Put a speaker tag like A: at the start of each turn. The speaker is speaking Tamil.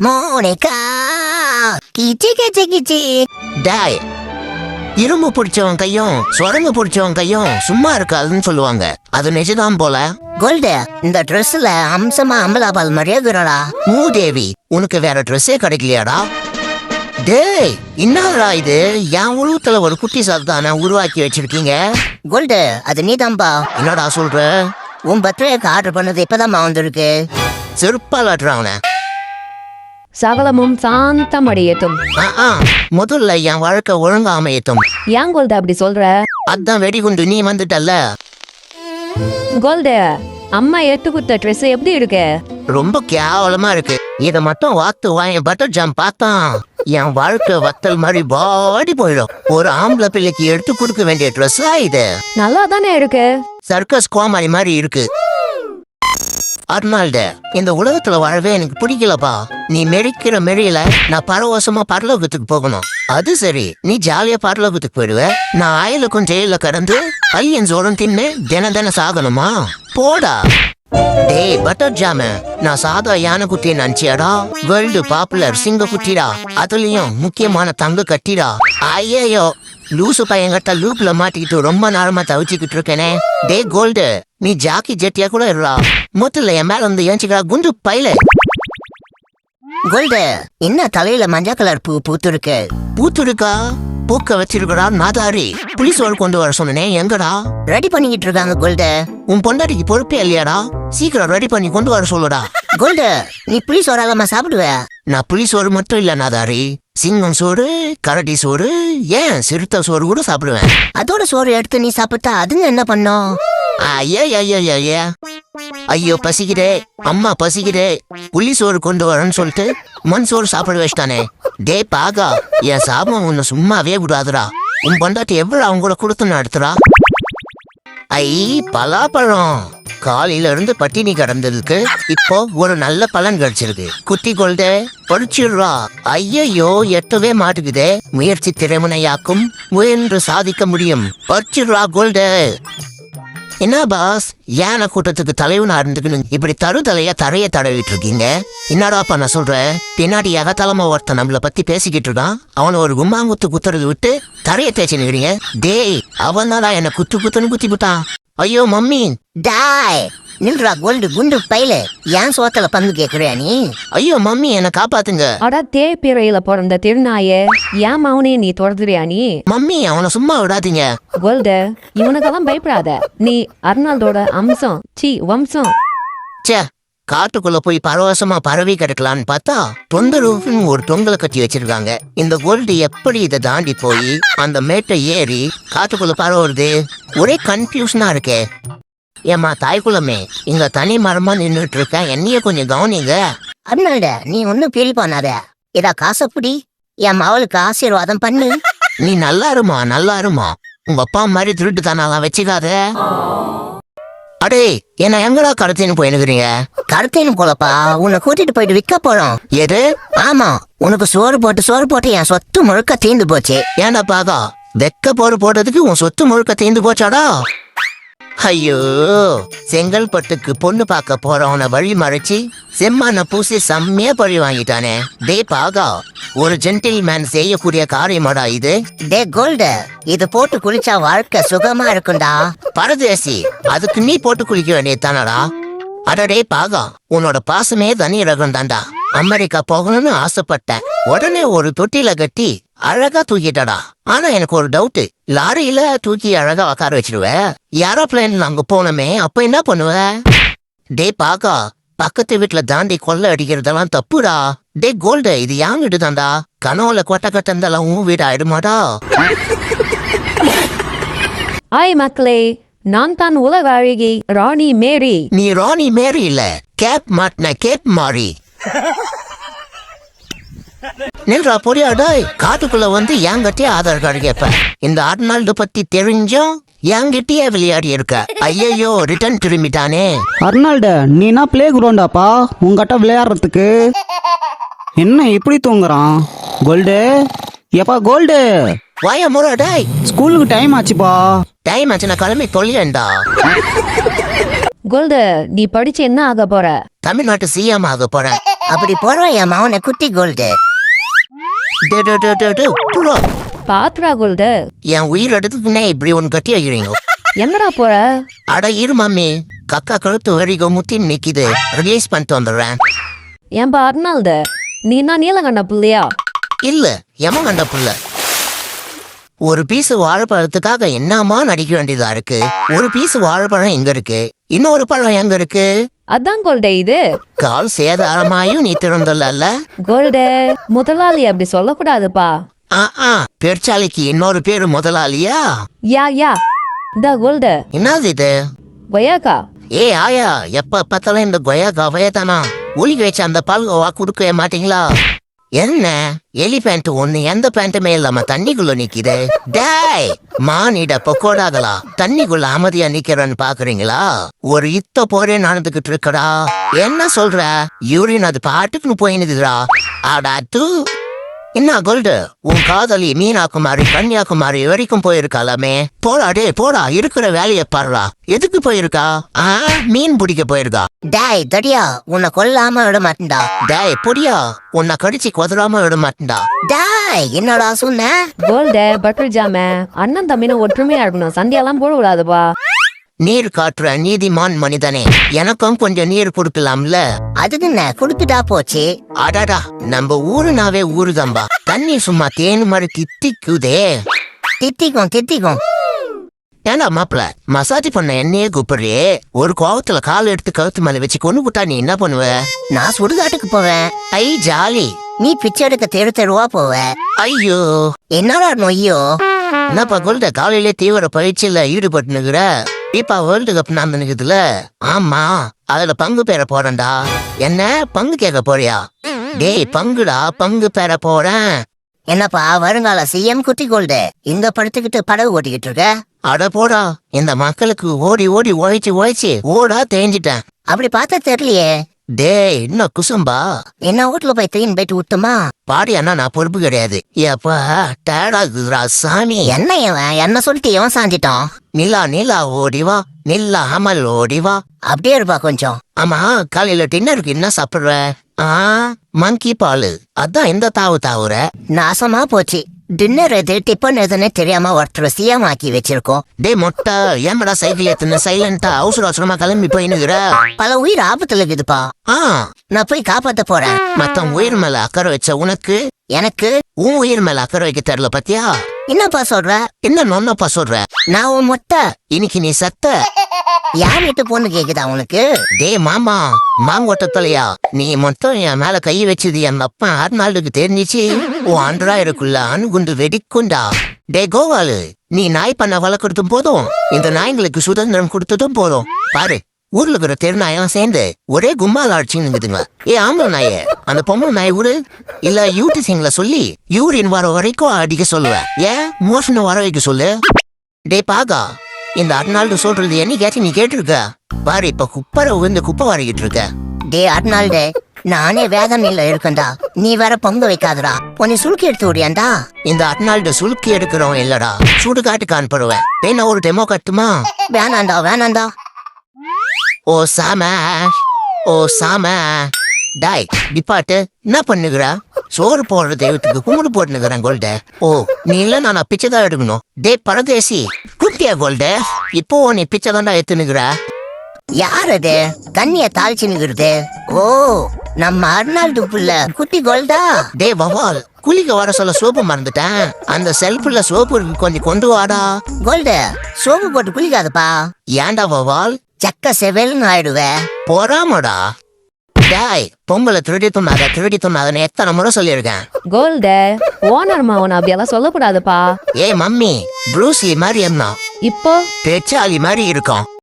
A: மோனிகா கிச்சி கிச்சி கிச்சி.
B: டாய், இரும்பு பிடிச்சவன் கையும் சுரங்கு பிடிச்சவன் கையும் சும்மா இருக்காதுன்னு சொல்லுவாங்க. அது நிஜம்தான் போல.
A: கோல்டு, இந்த ட்ரெஸ்ல அம்சமா அம்பலாபால் மாதிரியே இருக்கிறடா.
B: மூதேவி, உனக்கு வேற ட்ரெஸ்ஸே கிடைக்கலையாடா? டேய், என்னடா இது? என் உருவத்துல ஒரு குட்டி சாத்தான உருவாக்கி வச்சிருக்கீங்க.
A: கோல்டு, அது நீதான்பா.
B: என்னடா சொல்ற?
A: உன் பர்த்டேக்கு ஆர்டர் பண்ணது இப்பதான் வந்திருக்கு.
B: செருப்பாலாட்டுறாவன.
C: சகலமும் சாந்தமடையட்டும்.
B: முதல்ல என் வாழ்க்கை ஒழுங்கா அமையட்டும்.
C: ஏன் கோல்டு அப்படி சொல்ற?
B: அதான் வெடிகுண்டு நீ வந்துட்டல்ல.
C: கோல்டு, அம்மா எடுத்து கொடுத்த ட்ரெஸ் எப்படி இருக்கு?
B: ரொம்ப கேவலமா இருக்கு. இத மட்டும் வாத்து வாங்க பட்டர் ஜாம் பார்த்தா என் வாழ்க்கை வத்தல் மாதிரி பாடி போயிடும். ஒரு ஆம்பளை பிள்ளைக்கு எடுத்து கொடுக்க வேண்டிய ட்ரெஸ்ஸா இது?
C: நல்லா தானே இருக்கு.
B: சர்க்கஸ் கோமாரி மாதிரி இருக்கு. அர்னால்டு, இந்த உலகத்துல வாழவே எனக்கு பிடிக்கலப்பா. நீ மெரிக்கிற மெரியில நான் பரவசமா பரலோகத்துக்கு போகணும். அது சரி, நீ ஜாலியா பரலோகத்துக்கு போயிடுவ. நான் ஆயிலுக்கும் ஜெயில கடந்து பையன் சோறும் தின்னு தினம் சாகணுமா? போடா. டேய் பட்டர் ஜாம, நான் சாதா யானை குட்டியை நினைச்சியாடா? வேர்ல்டு பாப்புலர் சிங்க குட்டிடா. அதுலயும் முக்கியமான தங்க கட்டிடா. ஐயோ, லூசு பையன்கிட்ட லூப்ல மாட்டிக்கிட்டு ரொம்ப நேரமா தவிச்சுக்கிட்டு இருக்கேனே. டே கோல்டு, நீ ஜாக்கி ஜெட்டியா கூட இருடா. மொத்தல என் மேல வந்து ஏஞ்சிக்கா குண்டு பையில.
A: கோல்டு, என்ன தலையில மஞ்சள் கலர் பூ பூத்துருக்கு?
B: பூத்துருக்கா? பூக்க வச்சிருக்கடா நாதாரி. புலிசோறு கொண்டு வர சொன்னே, எங்கடா?
A: ரெடி பண்ணிக்கிட்டு இருக்காங்க கோல்டு.
B: உன் பொண்டாட்டிக்கு பொறுப்பே இல்லையாடா? சீக்கிரம் ரெடி பண்ணி கொண்டு வர சொல்லுடா.
A: கோல்டு, நீ புளி சோறாலமா சாப்பிடுவ?
B: நான் புலிசோறு மட்டும் இல்ல நாதாரி, சிங்கம் சோறு, கரடி சோறு, ஏன் சிறுத்தை சோறு கூட சாப்பிடுவேன்.
A: அதோட சோறு எடுத்து நீ சாப்பிட்டா அதுங்க என்ன பண்ணும்?
B: ஐயோ பசிக்கிறே, அம்மா பசிக்கிறே, புலி சோறு கொண்டு வரேன்னு சொல்லிட்டு மண் சோறு சாப்பிட வச்சிட்டானே. டே பாகா, என் சாபம் உன்னை சும்மாவே விடாதுடா. உன் பொண்டாட்டி எவ்வளவு அவங்க கூட கொடுத்து நடத்துறா? ஐ பலாப்பழம், காலையில இருந்து பட்டினி கடந்ததுக்கு இப்போ ஒரு நல்ல பலன் கிடைச்சிருக்கு. குட்டி கோல்டே, படிச்சிடுறா. ஐயோ, எட்டவே மாட்டுக்குதே. முயற்சி திறமுனையாக்கும், முயன்று சாதிக்க முடியும். படிச்சிடுறா கோல்டே. என்ன பாஸ், யானை கூட்டத்துக்கு தலைவனா இருந்துக்கணும் இப்படி தலையா தரைய தடவிட்டு இருக்கீங்க? என்னடாப்பா நான் சொல்றேன். பின்னாடி எகத்தலமா ஒருத்தன் நம்மளை பத்தி பேசிக்கிட்டு இருக்கான். அவனை ஒரு கும்மாங்குத்து குத்துறது விட்டு தரைய தேய்ச்சி நிக்கிறீங்க. டேய், அவன் தான் என்ன குத்துன்னு குத்தி விட்டான். ஐயோ மம்மி.
A: டாய், நில்றா கோல்டு குண்டு பையில. ஏன் சோத்துல பங்கு கேக்குறியா நீ?
B: ஐயோ மம்மி, என்ன காப்பாத்துங்க.
C: அடா தேப்பிறையில பிறந்த திருநாயே, ஏன் மௌனே நீ தொடர்ந்துறியா நீ?
B: மம்மி, அவனை சும்மா விடாதீங்க.
C: கோல்டு, இவனுக்கெல்லாம் பயப்படாத. நீ அர்னால்டோட அம்சம், வம்சம்.
B: சே, காட்டுக்குள்ள போய் பரவசமா பரவி கிடக்கலான்னு பார்த்தா தொந்தரவுன்னு ஒரு தொங்கலை கட்டி வச்சிருக்காங்க. இந்த கோல்டு எப்படி இதை தாண்டி போய் அந்த மேட்டை ஏறி காட்டுக்குள்ள பரவுறது? ஒரே கன்ஃபியூஷனா இருக்கே. ஏமா தாய்க்குள்ளமே, இங்க தனி மரமா நின்றுட்டு இருக்க, என்னைய கொஞ்சம் கவனிங்க.
A: அர்னால்டு, நீ ஒன்னும் ஃபீல் பண்ணாத. இதா காசப்படி என் மவளுக்கு ஆசீர்வாதம் பண்ணு.
B: நீ நல்லா இருமா. உங்க அப்பா மாதிரி திருட்டு தானாலாம் வச்சுக்காத. அடே, என்ன எங்கடா கடத்தின்னு போயினுக்கிறீங்க?
A: கடத்தின்னு போலப்பா, உன்னை கூட்டிட்டு போயிட்டு விற்க போறோம்.
B: எது?
A: ஆமா, உனக்கு சோறு போட்டு என் சொத்து முழுக்க தீந்து போச்சு.
B: ஏன்டா பாகா, வெக்க போரு போட்டதுக்கு உன் சொத்து முழுக்க தீந்து போச்சாடா? ஐயோ, செங்கல்பட்டுக்கு பொண்ணு பார்க்க போறவன வழி மறைச்சி செம்மான பூசி செம்மையா பழி வாங்கிட்டானே. டே பாகா, ஒரு ஜென்டில்மேன் செய்யக்கூடிய காரியமாடா இது?
A: டே கோல்டு, இது போட்டு குளிச்சா வாழ்க்கை சுகமா இருக்கும்டா.
B: பரதேசி, அதுக்கு நீ போட்டு குளிக்க வேண்டியதானடா? அடடே பாகா, உன்னோட பாசமே தனி ரகம் தான்டா. அமெரிக்கா போகணும்னு ஆசைப்பட்டேன். உடனே ஒரு தொட்டில கட்டி அழகா தூக்கிட்டடா. ஆனா எனக்கு ஒரு டவுட், லாரியில தூக்கி அழகா உக்கார வச்சிருவ, ஏரோப்ளேன்ல அங்க போனமே அப்ப என்ன பண்ணுவ? டே பாகா, பக்கத்து வீட்டுல தாண்டி கொள்ள அடிக்கிறதெல்லாம் தப்புடா. டே கோல்டு, இது யான் வீடு தான்டா. கனவுல கொட்டை கட்டந்தெல்லாம் உன் வீடு ஆயிடுமாடா?
C: ஆய் மக்களே, நான் தான் உலக அழகி ராணி மேரி.
B: நீ ராணி மேரி இல்ல, கேப் மாட்டின கேப் மாறி. நில்றா பொடியாடாய். காட்டுக்குள்ள வந்து என்கிட்டயே ஆதார் கார்டு கேப்ப. இந்த அர்னால்டு பத்தி தெரிஞ்சும் என்கிட்டயே விளையாடி இருக்க. ஐயோ, ரிட்டர்ன் திரும்பிட்டானே.
D: அர்னால்டு, நீனா பிளே கிரவுண்டாப்பா உங்ககிட்ட விளையாடுறதுக்கு? என்ன இப்படி தூங்குறான்? கோல்டு, எப்பா கோல்டு,
B: வாய முறாடாய்.
D: ஸ்கூலுக்கு டைம் ஆச்சுப்பா.
B: டைம் ஆச்சு, நான் கிளம்பி தொழிலேண்டா.
C: கோல்டு, நீ படிச்சு என்ன ஆக போற?
B: தமிழ்நாட்டு சிஎம் ஆக போறேன்.
A: அப்படி போறவன் என் மவனை குட்டி கோல்டு.
B: டே, டே, டே, டே, டே, புறா.
C: பாத்துடா கோல்டு.
B: என் உயிர் எடுத்துக்குன்னே இப்படி ஒன்று கட்டி வைக்கிறீங்க.
C: எங்கடா போற?
B: அட இரு மாமி, கக்கா கழுத்து வரைக்கும் முத்தி நிக்குது, ரிலீஸ் பண்ணிட்டு வந்துடுறேன்.
C: ஏன்பா அர்னால்டு, நீ என்ன நீலகண்ட புள்ளையா?
B: இல்ல எமன் கண்ட புள்ள. ஒரு பீஸ் வாழைப்பழத்துக்காக என்னமா நடிக்க வேண்டியதா இருக்கு. ஒரு பீஸ் வாழைப்பழம் எங்க இருக்கு, இன்னொரு பழம் எங்க இருக்கு?
C: அதான் கோல்டே இது.
B: கால் சேதாரமாயும் நீ திறந்தல்ல.
C: கோல்டே, முதலாளி அப்படி சொல்லக்கூடாதுப்பா.
B: பெருச்சாலிக்கு இன்னொரு பேரு முதலாளியா?
C: யா இந்த கோல்டு
B: என்னது இது?
C: கொய்யாக்கா.
B: ஏ ஆயா, எப்ப பார்த்தாலும் இந்த கொய்யாக்காவே தானா? ஒலிக்க வச்ச அந்த பால்கோவா கொடுக்கவே மாட்டீங்களா? என்ன எலி பேண்ட் ஒண்ணு எந்த பேண்ட்டுமே இல்லாம தண்ணிக்குள்ள நிக்குது. டேய் மானிட பக்கோடாகளா, தண்ணிக்குள்ள அமைதியா நிக்கிறன்னு பாக்குறீங்களா? ஒரு இத்த போரே நடந்துகிட்டு இருக்கடா. என்ன சொல்ற? யூரின் அது பாட்டுக்குன்னு போயினுதுடா. ஆடா தூ. என்ன கோல்டு, உன் காதலி மீனாகுமாரி கன்னியாகுமாரி வரைக்கும் போயிருக்காளாமே. போடா டே போடா, இருக்கிற வேலையை பாருடா. எதுக்கு போயிருக்கா? மீன் பிடிக்க போயிருக்கா.
A: டேய் தடியா, உன்னை கொல்லாம விட மாட்டேன்டா.
B: டேய் பொடியா, உன்னை கடிச்சு கொதறாம விட மாட்டேன்டா.
A: டேய் என்னடா சொன்ன?
C: கோல்டே பட்டர் ஜாம, அண்ணன் தம்பின ஒற்றுமையா இருக்கணும், சண்டையெல்லாம் போட கூடாதுப்பா.
B: நீர் காட்டுற நீதிமான் மனிதனே, எனக்கும் கொஞ்சம் நீர் கொடுக்கலாம்ல?
A: அதுக்கு என்ன கொடுத்துட்டா போச்சு.
B: அடடா, நம்ம ஊருனாவே ஊருதாம்பா. தண்ணி சும்மா தேன் மாதிரி தித்திக்குதே.
A: தித்திக்கும்.
B: ஏண்டா மாப்பிள, மசாஜ் பண்ண என்னையே கூப்பிடுறியே, ஒரு கோவத்துல கால் எடுத்து கழுத்து மேல வச்சு கொண்டு விட்டா நீ என்ன பண்ணுவ?
A: நான் சுடுகாட்டுக்கு போவேன்.
B: ஐ ஜாலி.
A: நீ பிச்சை எடுக்க தெருவா போவ.
B: ஐயோ
A: என்னடா நொய்யோ?
B: என்னப்பா கோல்ட, காலையிலே தீவிர பயிற்சியில ஈடுபட்டுனுக்குற? இப்ப வேர்ல்டு கப் நடந்துக்குதுல? ஆமா, அதுல பங்கு பெற போறேன்டா. என்ன பங்கு கேட்க போறியா? டேய் பங்குடா, பங்கு பெற போறேன்.
A: என்னப்பா வருங்கால சிஎம் குட்டி கோல்டு, இந்த படுத்துக்கிட்டு படகு ஓட்டிக்கிட்டு இருக்க?
B: அட போடா, இந்த மக்களுக்கு ஓடி ஓடி உழைச்சு ஓடா தேஞ்சிட்டேன்.
A: அப்படி பார்த்தா தெரியலையே.
B: டேய் இன்னும் குசும்பா.
A: என்ன வீட்டுல போய் தீன் போயிட்டு விட்டுமா?
B: பாடி அண்ணா, நான் பொறுப்பு கிடையாது. ஏப்பா டேடாகுதுரா சாமி.
A: என்ன இவன் என்ன சொல்லிட்டு இவன் சாஞ்சிட்டான்?
B: நிலா ஓடிவா, நில்லாமல் ஓடிவா.
A: அப்படியே இருப்பா கொஞ்சம்.
B: ஆமா, காலையில டின்னருக்கு என்ன சாப்பிடுற? மங்கி பாலு. அதான் எந்த தாவுற?
A: நாசமா போச்சு. டின்னர் எது டிஃபன் எதுன்னு தெரியாம ஒருத்தர் சிஎம் ஆக்கி வச்சிருக்கோம்.
B: டே மொட்டை, ஏமடா சைக்கிள் எத்தனை சைலண்டா அவசரமா கிளம்பி போயினுக்குற?
A: பல உயிர் ஆபத்துல இருக்குதுப்பா. நான் போய் காப்பாத்த போறேன்.
B: மத்தம் உயிர் மேல அக்கறை வச்ச உனக்கு
A: எனக்கு
B: உன் உயிர் மேல அக்கறை வைக்க தெரியல பத்தியா?
A: என்னப்பா சொல்ற?
B: என்ன நொன்னப்பா சொல்ற?
A: நான் உன் மொட்டை.
B: இன்னைக்கு நீ சத்த.
A: யார் வீட்டு பொண்ணு கேக்குதா உனக்கு?
B: டே மாமா, மாங்கொட்ட தலையா, நீ மொத்தம் என் மேல கை வச்சது என் அப்பா ஆர்னால்டுக்கு தெரிஞ்சிச்சு, உன் அன்றாயிருக்குள்ள அணுகுண்டு வெடிக்குண்டா. டே கோவாலு, நீ நாய் பண்ண வளர்க்கறதும் போதும், இந்த நாய்களுக்கு சுதந்திரம் கொடுத்ததும் போதும். பாரு, ஊர்ல இருக்கிற தெருநாயெல்லாம் சேர்ந்து ஒரே கும்மால் ஆட்சின்னுங்குதுங்க. ஆம்பளை நாய அந்த பொம்பளை நாய் விடு, இல்ல யூடிசிங்ல சொல்லி யூரின் வர வரைக்கும் அடிக்க சொல்லுவேன். ஏன் மோஷன் வர வைக்க சொல்லு. டே பாகா, இந்த அர்னால்டு சொல்றது என்னைக்காச்சும் நீ கேட்டிருக்க? பாரு, இப்ப குப்பரை உந்து குப்பை வரைக்கிட்டு இருக்க.
A: டே அர்னால்டு, நானே வேதனையில இருக்கேன்டா, நீ வேற பொங்க வைக்காதடா. உன்னை சுருக்கி எடுத்து ஓடியாண்டா.
B: இந்த அர்னால்டு சுலுக்கி எடுக்கிறோம் இல்லடா, சுடுகாட்டுக்கு அனுப்பிடுவேன். வேணா ஒரு டெமோ கட்டுமா?
A: வேணாண்டா.
B: ஓ சாம டாய் டிப்பாட்டு என்ன பண்ணுகிற? சோறு போடுற தெய்வத்துக்கு கும்பிடு போட்டுனுக்குறேன் கோல்ட. ஓ நீ இல்ல, நான் பிச்சைதான் எடுக்கணும். டே பரதேசி குட்டியா கோல்ட, இப்போ நீ பிச்சை தாண்டா எடுத்துனுக்குற.
A: யார் அது கண்ணிய தாழ்ச்சினுங்கிறது? ஓ நம்ம அர்னால்டு புள்ள குட்டி கோல்டா.
B: டே வவால், குளிக்க வர சொல்ல சோப்பு மறந்துட்டேன். அந்த செல்ஃப்ல சோப்பு இருக்கு, கொஞ்சம் கொண்டு வாடா.
A: கோல்டு, சோப்பு போட்டு குளிக்காதப்பா.
B: ஏன்டா வவால்?
A: சக்க செவல்னு ஆயிடுவேன்.
B: போறாமடா. டாய் பொங்கலை திருடி துண்ணாதன்னு எத்தனை முறை சொல்லியிருக்கேன்.
C: கோல்டே, ஓனர் மாவன் அப்படியெல்லாம் சொல்லக்கூடாதுப்பா.
B: ஏய் மம்மி, ப்ரூஸ்லி மாதிரி என்ன
C: இப்போ
B: பெச்சாலி மாதிரி இருக்கும்.